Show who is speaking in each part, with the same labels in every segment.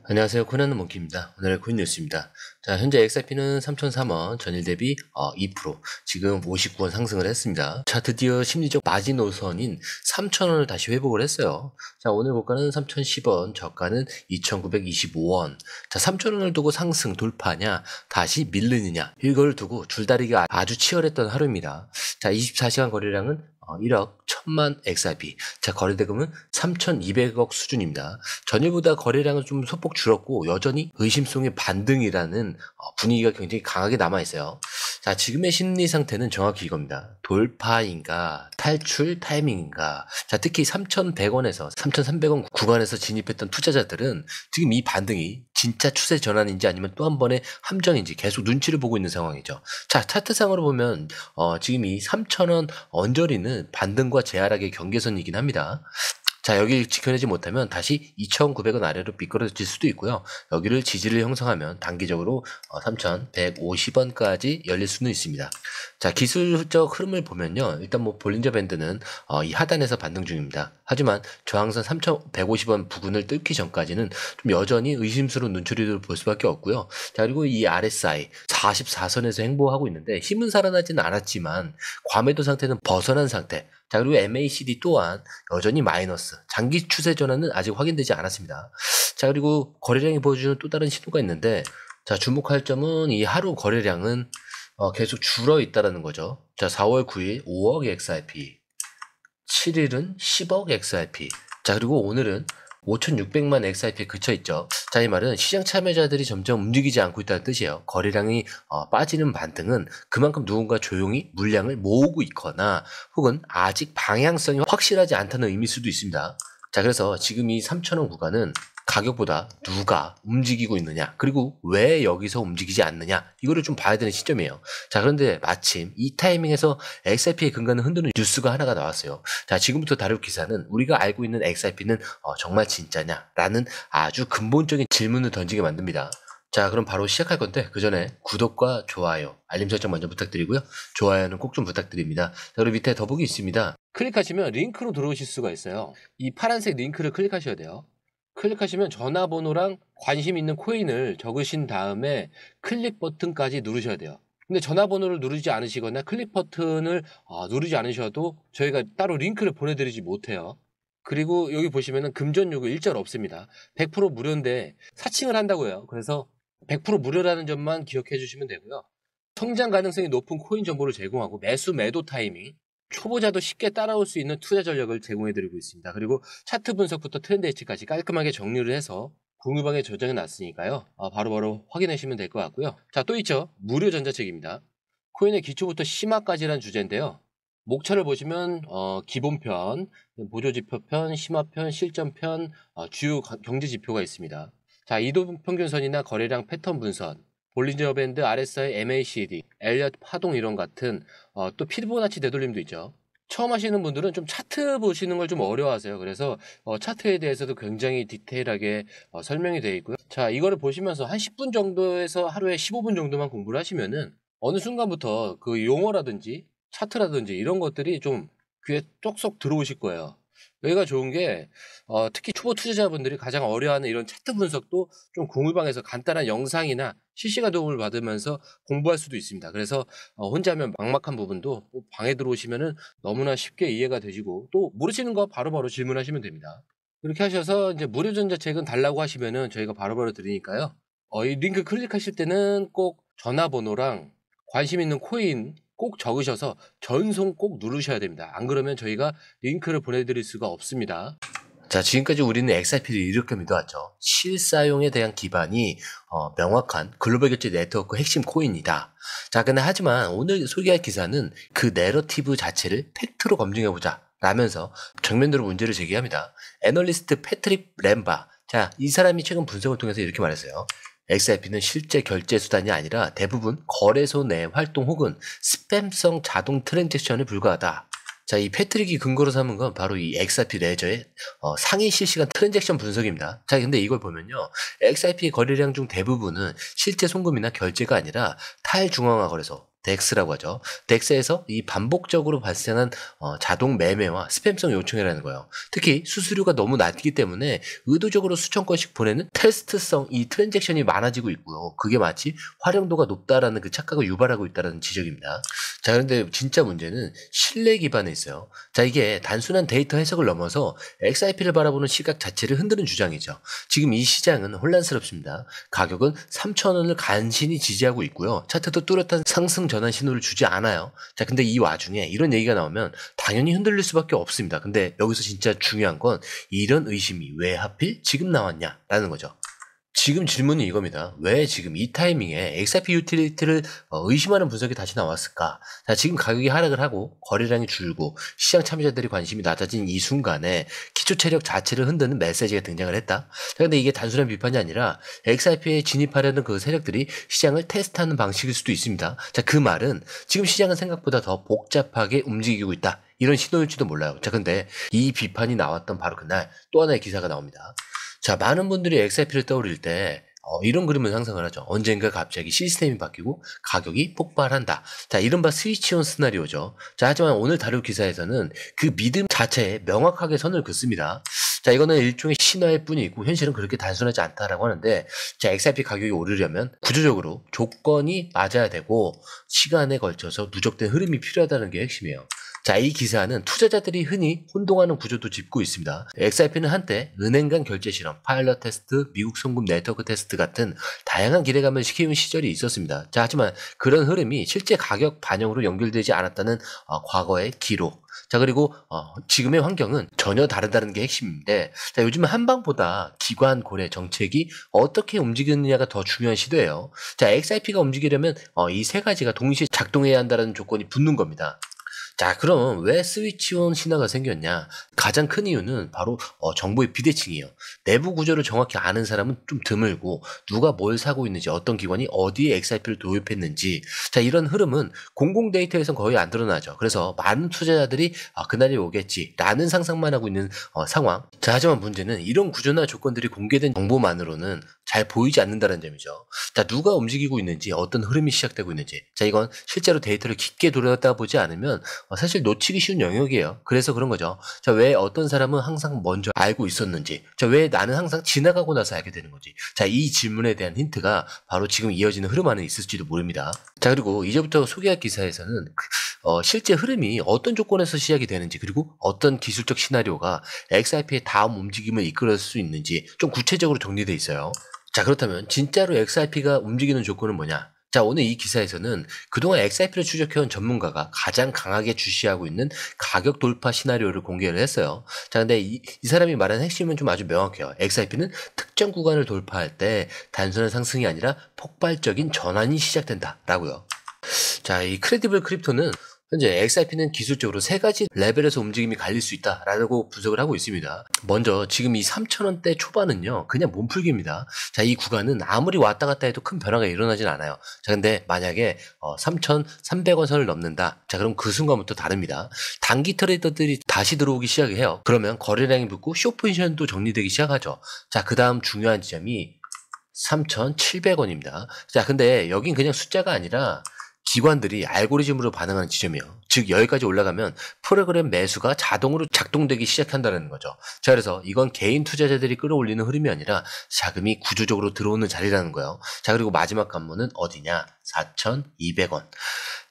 Speaker 1: 안녕하세요. 코난의 몽키입니다. 오늘의 코인 뉴스입니다. 자, 현재 XRP는 3003원, 전일 대비 2%, 지금 59원 상승을 했습니다. 자, 드디어 심리적 마지노선인 3000원을 다시 회복을 했어요. 자, 오늘 고가는 3010원, 저가는 2925원. 자, 3000원을 두고 상승 돌파냐, 다시 밀리느냐, 이걸 두고 줄다리기가 아주 치열했던 하루입니다. 자, 24시간 거래량은 1억 1000만 XRP. 자, 거래대금은 3200억 수준입니다. 전일보다 거래량은 좀 소폭 줄었고 여전히 의심성의 반등이라는 분위기가 굉장히 강하게 남아있어요. 자, 지금의 심리 상태는 정확히 이겁니다. 돌파인가 탈출 타이밍인가. 자, 특히 3100원에서 3300원 구간에서 진입했던 투자자들은 지금 이 반등이 진짜 추세 전환인지 아니면 또 한 번의 함정인지 계속 눈치를 보고 있는 상황이죠. 자, 차트상으로 보면 지금 이 3000원 언저리는 반등과 재하락의 경계선이긴 합니다. 자, 여기를 지켜내지 못하면 다시 2,900원 아래로 미끄러질 수도 있고요. 여기를 지지를 형성하면 단기적으로 3,150원까지 열릴 수는 있습니다. 자, 기술적 흐름을 보면요. 일단 볼린저 밴드는 이 하단에서 반등 중입니다. 하지만 저항선 3,150원 부근을 뚫기 전까지는 좀 여전히 의심스러운 눈초리를 볼 수밖에 없고요. 자, 그리고 이 RSI 44선에서 행보하고 있는데 힘은 살아나지는 않았지만 과매도 상태는 벗어난 상태. 자, 그리고 MACD 또한 여전히 마이너스, 장기 추세 전환은 아직 확인되지 않았습니다. 자, 그리고 거래량이 보여주는 또 다른 신호가 있는데, 자, 주목할 점은 이 하루 거래량은 계속 줄어 있다는 거죠. 자, 4월 9일 5억 XRP, 7일은 10억 XRP, 자, 그리고 오늘은 5600만 XRP에 그쳐있죠. 자, 이 말은 시장 참여자들이 점점 움직이지 않고 있다는 뜻이에요. 거래량이 빠지는 반등은 그만큼 누군가 조용히 물량을 모으고 있거나 혹은 아직 방향성이 확실하지 않다는 의미일 수도 있습니다. 자, 그래서 지금 이 3000원 구간은 가격보다 누가 움직이고 있느냐, 그리고 왜 여기서 움직이지 않느냐, 이거를 좀 봐야 되는 시점이에요. 자, 그런데 마침 이 타이밍에서 XRP의 근간을 흔드는 뉴스가 하나가 나왔어요. 자, 지금부터 다룰 기사는 우리가 알고 있는 XRP는 정말 진짜냐? 라는 아주 근본적인 질문을 던지게 만듭니다. 자, 그럼 바로 시작할 건데 그 전에 구독과 좋아요, 알림 설정 먼저 부탁드리고요. 좋아요는 꼭 좀 부탁드립니다. 자, 그리고 밑에 더보기 있습니다. 클릭하시면 링크로 들어오실 수가 있어요. 이 파란색 링크를 클릭하셔야 돼요. 클릭하시면 전화번호랑 관심 있는 코인을 적으신 다음에 클릭 버튼까지 누르셔야 돼요. 근데 전화번호를 누르지 않으시거나 클릭 버튼을 누르지 않으셔도 저희가 따로 링크를 보내드리지 못해요. 그리고 여기 보시면은 금전 요구 일절 없습니다. 100% 무료인데 사칭을 한다고 해요. 그래서 100% 무료라는 점만 기억해 주시면 되고요. 성장 가능성이 높은 코인 정보를 제공하고 매수 매도 타이밍, 초보자도 쉽게 따라올 수 있는 투자 전략을 제공해드리고 있습니다. 그리고 차트 분석부터 트렌드 예측까지 깔끔하게 정리를 해서 공유방에 저장해 놨으니까요. 바로바로 확인하시면 될 것 같고요. 자, 또 있죠. 무료 전자책입니다. 코인의 기초부터 심화까지란 주제인데요. 목차를 보시면 기본편, 보조지표편, 심화편, 실전편, 주요 경제지표가 있습니다. 자, 이동평균선이나 거래량 패턴 분선, 볼린저 밴드, RSI, MACD, 엘리엇 파동 이론 같은 또 피보나치 되돌림도 있죠. 처음 하시는 분들은 좀 차트 보시는 걸 좀 어려워하세요. 그래서 차트에 대해서도 굉장히 디테일하게 설명이 되어 있고요. 자, 이거를 보시면서 한 10분 정도에서 하루에 15분 정도만 공부를 하시면은 어느 순간부터 그 용어라든지 차트라든지 이런 것들이 좀 귀에 쏙쏙 들어오실 거예요. 여기가 좋은 게 특히 초보 투자자분들이 가장 어려워하는 이런 차트 분석도 좀 공유방에서 간단한 영상이나 실시간 도움을 받으면서 공부할 수도 있습니다. 그래서 혼자 하면 막막한 부분도 방에 들어오시면은 너무나 쉽게 이해가 되시고 또 모르시는 거 바로바로 질문하시면 됩니다. 이렇게 하셔서 이제 무료 전자책은 달라고 하시면은 저희가 바로바로 드리니까요. 이 링크 클릭하실 때는 꼭 전화번호랑 관심 있는 코인 꼭 적으셔서 전송 꼭 누르셔야 됩니다. 안 그러면 저희가 링크를 보내드릴 수가 없습니다. 자, 지금까지 우리는 XRP를 이렇게 믿어왔죠. 실사용에 대한 기반이 명확한 글로벌 결제 네트워크 핵심 코인이다. 자, 근데 하지만 오늘 소개할 기사는 그 내러티브 자체를 팩트로 검증해보자 라면서 정면으로 문제를 제기합니다. 애널리스트 패트릭 램바. 자, 이 사람이 최근 분석을 통해서 이렇게 말했어요. XRP는 실제 결제 수단이 아니라 대부분 거래소 내 활동 혹은 스팸성 자동 트랜잭션에 불과하다. 자, 이 패트릭이 근거로 삼은 건 바로 이 XRP 레저의 상위 실시간 트랜잭션 분석입니다. 자, 근데 이걸 보면요. XRP 거래량 중 대부분은 실제 송금이나 결제가 아니라 탈중앙화 거래소, 덱스라고 하죠. 덱스에서 이 반복적으로 발생한 자동 매매와 스팸성 요청이라는 거예요. 특히 수수료가 너무 낮기 때문에 의도적으로 수천 건씩 보내는 테스트성 이 트랜잭션이 많아지고 있고요. 그게 마치 활용도가 높다라는 그 착각을 유발하고 있다는 지적입니다. 자, 그런데 진짜 문제는 신뢰 기반에 있어요. 자, 이게 단순한 데이터 해석을 넘어서 XIP를 바라보는 시각 자체를 흔드는 주장이죠. 지금 이 시장은 혼란스럽습니다. 가격은 3,000원을 간신히 지지하고 있고요. 차트도 뚜렷한 상승 전환 신호를 주지 않아요. 자, 근데 이 와중에 이런 얘기가 나오면 당연히 흔들릴 수밖에 없습니다. 근데 여기서 진짜 중요한 건 이런 의심이 왜 하필 지금 나왔냐라는 거죠. 지금 질문은 이겁니다. 왜 지금 이 타이밍에 XRP 유틸리티를 의심하는 분석이 다시 나왔을까? 자, 지금 가격이 하락을 하고 거래량이 줄고 시장 참여자들의 관심이 낮아진 이 순간에 기초 체력 자체를 흔드는 메시지가 등장을 했다. 자, 근데 이게 단순한 비판이 아니라 XRP에 진입하려는 그 세력들이 시장을 테스트하는 방식일 수도 있습니다. 자, 그 말은 지금 시장은 생각보다 더 복잡하게 움직이고 있다. 이런 신호일지도 몰라요. 자, 근데 이 비판이 나왔던 바로 그날 또 하나의 기사가 나옵니다. 자, 많은 분들이 XRP를 떠올릴 때 이런 그림을 상상을 하죠. 언젠가 갑자기 시스템이 바뀌고 가격이 폭발한다. 자, 이른바 스위치온 시나리오죠. 자, 하지만 오늘 다룰 기사에서는 그 믿음 자체에 명확하게 선을 긋습니다. 자, 이거는 일종의 신화일 뿐이고 현실은 그렇게 단순하지 않다라고 하는데, 자, XRP 가격이 오르려면 구조적으로 조건이 맞아야 되고 시간에 걸쳐서 누적된 흐름이 필요하다는 게 핵심이에요. 자, 이 기사는 투자자들이 흔히 혼동하는 구조도 짚고 있습니다. XRP는 한때 은행 간 결제 실험, 파일럿 테스트, 미국 송금 네트워크 테스트 같은 다양한 기대감을 시키는 시절이 있었습니다. 자, 하지만 그런 흐름이 실제 가격 반영으로 연결되지 않았다는 과거의 기록. 자, 그리고 지금의 환경은 전혀 다르다는 게 핵심인데, 자, 요즘은 한방보다 기관, 고래, 정책이 어떻게 움직이느냐가 더 중요한 시대예요. 자, XRP가 움직이려면 이 세 가지가 동시에 작동해야 한다는 조건이 붙는 겁니다. 자, 그럼 왜 스위치온 신화가 생겼냐? 가장 큰 이유는 바로 정보의 비대칭이에요. 내부 구조를 정확히 아는 사람은 좀 드물고 누가 뭘 사고 있는지, 어떤 기관이 어디에 XRP를 도입했는지, 자, 이런 흐름은 공공 데이터에선 거의 안 드러나죠. 그래서 많은 투자자들이 그날이 오겠지라는 상상만 하고 있는 상황. 자, 하지만 문제는 이런 구조나 조건들이 공개된 정보만으로는 잘 보이지 않는다는 점이죠. 자, 누가 움직이고 있는지, 어떤 흐름이 시작되고 있는지, 자, 이건 실제로 데이터를 깊게 들여다보지 않으면 사실 놓치기 쉬운 영역이에요. 그래서 그런 거죠. 자, 왜 어떤 사람은 항상 먼저 알고 있었는지, 자, 왜 나는 항상 지나가고 나서 알게 되는 건지, 자, 이 질문에 대한 힌트가 바로 지금 이어지는 흐름 안에 있을지도 모릅니다. 자, 그리고 이제부터 소개할 기사에서는 실제 흐름이 어떤 조건에서 시작이 되는지, 그리고 어떤 기술적 시나리오가 XRP의 다음 움직임을 이끌을 수 있는지 좀 구체적으로 정리되어 있어요. 자, 그렇다면 진짜로 XRP가 움직이는 조건은 뭐냐? 자, 오늘 이 기사에서는 그동안 XRP를 추적해온 전문가가 가장 강하게 주시하고 있는 가격 돌파 시나리오를 공개를 했어요. 자, 근데 이 사람이 말하는 핵심은 좀 아주 명확해요. XRP는 특정 구간을 돌파할 때 단순한 상승이 아니라 폭발적인 전환이 시작된다라고요. 자, 이 크레디블 크립토는 현재 XRP는 기술적으로 세 가지 레벨에서 움직임이 갈릴 수 있다라고 분석을 하고 있습니다. 먼저 지금 이 3,000원대 초반은요, 그냥 몸풀기입니다. 자, 이 구간은 아무리 왔다 갔다 해도 큰 변화가 일어나진 않아요. 자, 근데 만약에 3,300원 선을 넘는다. 자, 그럼 그 순간부터 다릅니다. 단기 트레이더들이 다시 들어오기 시작해요. 그러면 거래량이 붙고 숏포지션도 정리되기 시작하죠. 자, 그 다음 중요한 지점이 3,700원입니다. 자, 근데 여긴 그냥 숫자가 아니라 기관들이 알고리즘으로 반응하는 지점이에요. 즉, 여기까지 올라가면 프로그램 매수가 자동으로 작동되기 시작한다는 거죠. 자, 그래서 이건 개인 투자자들이 끌어올리는 흐름이 아니라 자금이 구조적으로 들어오는 자리라는 거예요. 자, 그리고 마지막 관문은 어디냐? 4,200원.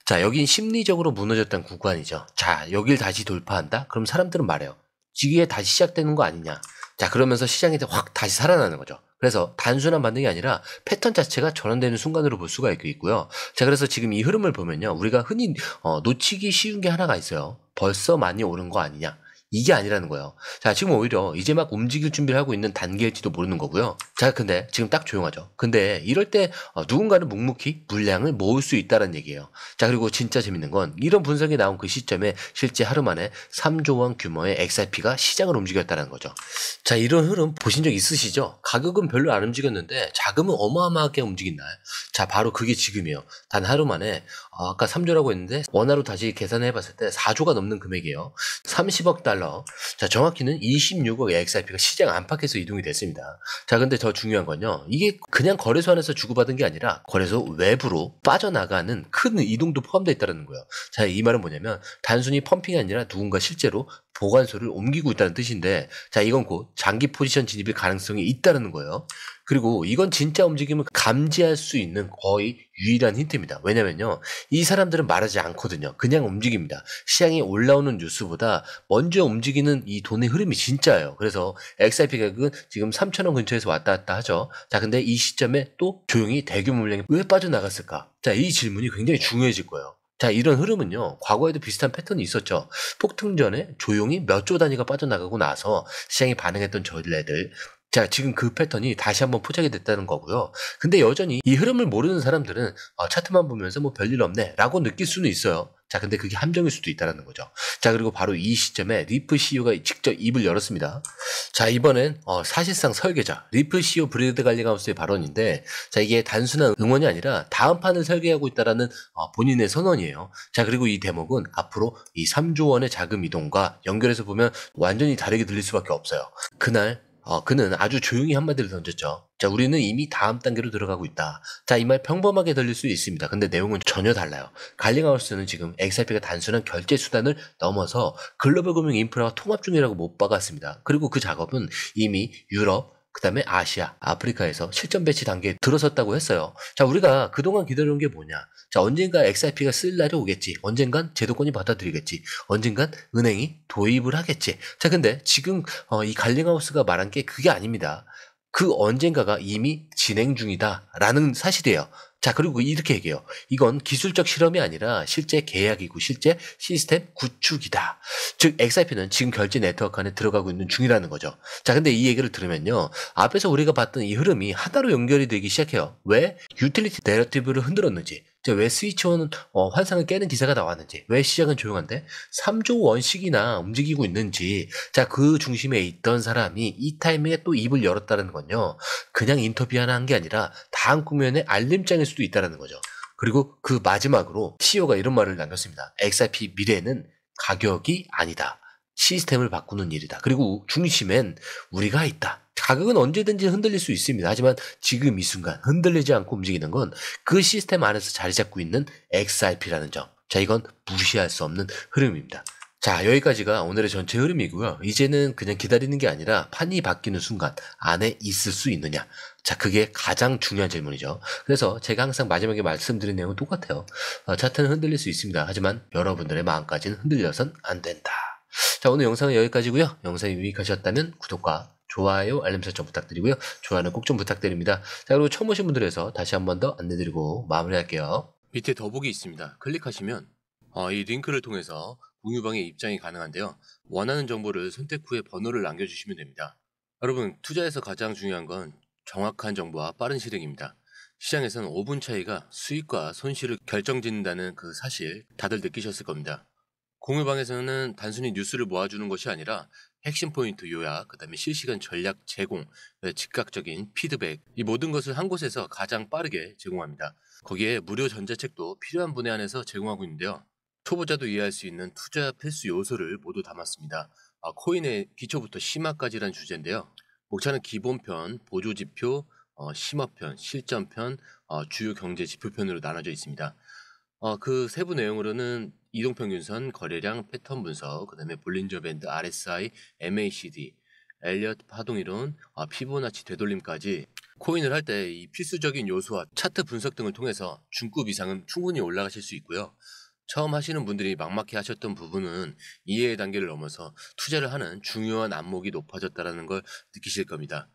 Speaker 1: 자, 여긴 심리적으로 무너졌던 구간이죠. 자, 여길 다시 돌파한다? 그럼 사람들은 말해요. 이게 다시 시작되는 거 아니냐? 자, 그러면서 시장이 확 다시 살아나는 거죠. 그래서 단순한 반등이 아니라 패턴 자체가 전환되는 순간으로 볼 수가 있고요. 자, 그래서 지금 이 흐름을 보면요, 우리가 흔히 놓치기 쉬운 게 하나가 있어요. 벌써 많이 오른 거 아니냐? 이게 아니라는 거예요. 자, 지금 오히려 이제 막 움직일 준비를 하고 있는 단계일지도 모르는 거고요. 자, 근데 지금 딱 조용하죠. 근데 이럴 때 누군가는 묵묵히 물량을 모을 수 있다는 얘기예요. 자, 그리고 진짜 재밌는 건 이런 분석이 나온 그 시점에 실제 하루 만에 3조 원 규모의 XRP가 시장을 움직였다는 거죠. 자, 이런 흐름 보신 적 있으시죠? 가격은 별로 안 움직였는데 자금은 어마어마하게 움직인 날. 자, 바로 그게 지금이에요. 단 하루 만에 아까 3조라고 했는데 원화로 다시 계산해 봤을 때 4조가 넘는 금액이에요. 30억 달러. 자, 정확히는 26억의 XRP가 시장 안팎에서 이동이 됐습니다. 자, 근데 더 중요한 건요. 이게 그냥 거래소 안에서 주고받은 게 아니라 거래소 외부로 빠져나가는 큰 이동도 포함되어 있다는 거예요. 자, 이 말은 뭐냐면 단순히 펌핑이 아니라 누군가 실제로 보관소를 옮기고 있다는 뜻인데, 자, 이건 곧 장기 포지션 진입일 가능성이 있다는 거예요. 그리고 이건 진짜 움직임을 감지할 수 있는 거의 유일한 힌트입니다. 왜냐면요, 이 사람들은 말하지 않거든요. 그냥 움직입니다. 시장에 올라오는 뉴스보다 먼저 움직이는 이 돈의 흐름이 진짜예요. 그래서 XRP 가격은 지금 3,000원 근처에서 왔다 갔다 하죠. 자, 근데 이 시점에 또 조용히 대규모 물량이 왜 빠져나갔을까? 자, 이 질문이 굉장히 중요해질 거예요. 자, 이런 흐름은요, 과거에도 비슷한 패턴이 있었죠. 폭등 전에 조용히 몇 조 단위가 빠져나가고 나서 시장이 반응했던 전례들. 자, 지금 그 패턴이 다시 한번 포착이 됐다는 거고요. 근데 여전히 이 흐름을 모르는 사람들은 차트만 보면서 뭐 별일 없네 라고 느낄 수는 있어요. 자, 근데 그게 함정일 수도 있다는 거죠. 자, 그리고 바로 이 시점에 리플 CEO가 직접 입을 열었습니다. 자, 이번엔 사실상 설계자 리플 CEO 브래드 갈링하우스의 발언인데, 자, 이게 단순한 응원이 아니라 다음 판을 설계하고 있다라는 본인의 선언이에요. 자, 그리고 이 대목은 앞으로 이 3조 원의 자금 이동과 연결해서 보면 완전히 다르게 들릴 수밖에 없어요. 그날 그는 아주 조용히 한마디를 던졌죠. 자, 우리는 이미 다음 단계로 들어가고 있다. 자, 이 말 평범하게 들릴 수 있습니다. 근데 내용은 전혀 달라요. 갈링하우스는 지금 XRP가 단순한 결제 수단을 넘어서 글로벌 금융 인프라와 통합 중이라고 못 박았습니다. 그리고 그 작업은 이미 유럽, 그 다음에 아시아, 아프리카에서 실전 배치 단계에 들어섰다고 했어요. 자, 우리가 그동안 기다려온 게 뭐냐? 자, 언젠가 XRP가 쓸 날이 오겠지. 언젠간 제도권이 받아들이겠지. 언젠간 은행이 도입을 하겠지. 자, 근데 지금 이 갈링하우스가 말한 게 그게 아닙니다. 그 언젠가가 이미 진행 중이다라는 사실이에요. 자, 그리고 이렇게 얘기해요. 이건 기술적 실험이 아니라 실제 계약이고 실제 시스템 구축이다. 즉 XRP는 지금 결제 네트워크 안에 들어가고 있는 중이라는 거죠. 자, 근데 이 얘기를 들으면요, 앞에서 우리가 봤던 이 흐름이 하나로 연결이 되기 시작해요. 왜? 유틸리티 내러티브를 흔들었는지, 왜 스위치온 환상을 깨는 기사가 나왔는지, 왜 시장은 조용한데 3조 원씩이나 움직이고 있는지. 자, 그 중심에 있던 사람이 이 타이밍에 또 입을 열었다는 건요, 그냥 인터뷰 하나 한 게 아니라 다음 국면의 알림장일 수도 있다는 거죠. 그리고 그 마지막으로 CEO가 이런 말을 남겼습니다. XRP 미래는 가격이 아니다. 시스템을 바꾸는 일이다. 그리고 중심엔 우리가 있다. 가격은 언제든지 흔들릴 수 있습니다. 하지만 지금 이 순간 흔들리지 않고 움직이는 건 그 시스템 안에서 자리 잡고 있는 XRP라는 점. 자, 이건 무시할 수 없는 흐름입니다. 자, 여기까지가 오늘의 전체 흐름이고요. 이제는 그냥 기다리는 게 아니라 판이 바뀌는 순간 안에 있을 수 있느냐. 자, 그게 가장 중요한 질문이죠. 그래서 제가 항상 마지막에 말씀드린 내용은 똑같아요. 차트는 흔들릴 수 있습니다. 하지만 여러분들의 마음까지는 흔들려선 안 된다. 자, 오늘 영상은 여기까지고요. 영상이 유익하셨다면 구독과 좋아요, 알림 설정 부탁드리고요. 좋아요는 꼭 좀 부탁드립니다. 자, 그리고 처음 오신 분들에 서 다시 한 번 더 안내드리고 마무리할게요. 밑에 더보기 있습니다. 클릭하시면 이 링크를 통해서 공유방에 입장이 가능한데요. 원하는 정보를 선택 후에 번호를 남겨주시면 됩니다. 여러분, 투자에서 가장 중요한 건 정확한 정보와 빠른 실행입니다. 시장에서는 5분 차이가 수익과 손실을 결정짓는다는 그 사실 다들 느끼셨을 겁니다. 공유방에서는 단순히 뉴스를 모아주는 것이 아니라 핵심 포인트 요약, 그 다음에 실시간 전략 제공, 즉각적인 피드백, 이 모든 것을 한 곳에서 가장 빠르게 제공합니다. 거기에 무료 전자책도 필요한 분에 한해서 제공하고 있는데요. 초보자도 이해할 수 있는 투자 필수 요소를 모두 담았습니다. 코인의 기초부터 심화까지란 주제인데요. 목차는 기본편, 보조지표, 심화편, 실전편, 주요 경제 지표편으로 나눠져 있습니다. 그 세부 내용으로는 이동평균선, 거래량, 패턴 분석, 그 다음에 볼린저 밴드, RSI, MACD, 엘리엇 파동이론, 피보나치 되돌림까지 코인을 할 때 이 필수적인 요소와 차트 분석 등을 통해서 중급 이상은 충분히 올라가실 수 있고요. 처음 하시는 분들이 막막해 하셨던 부분은 이해의 단계를 넘어서 투자를 하는 중요한 안목이 높아졌다는 걸 느끼실 겁니다.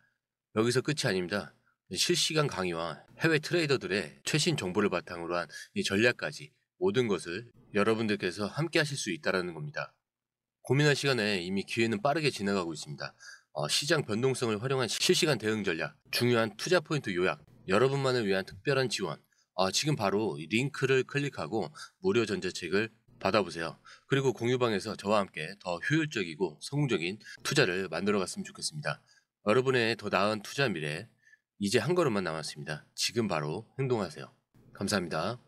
Speaker 1: 여기서 끝이 아닙니다. 실시간 강의와 해외 트레이더들의 최신 정보를 바탕으로 한 이 전략까지 모든 것을 여러분들께서 함께 하실 수 있다는 겁니다. 고민할 시간에 이미 기회는 빠르게 지나가고 있습니다. 시장 변동성을 활용한 실시간 대응 전략, 중요한 투자 포인트 요약, 여러분만을 위한 특별한 지원. 지금 바로 이 링크를 클릭하고 무료 전자책을 받아보세요. 그리고 공유방에서 저와 함께 더 효율적이고 성공적인 투자를 만들어 갔으면 좋겠습니다. 여러분의 더 나은 투자 미래, 이제 한 걸음만 남았습니다. 지금 바로 행동하세요. 감사합니다.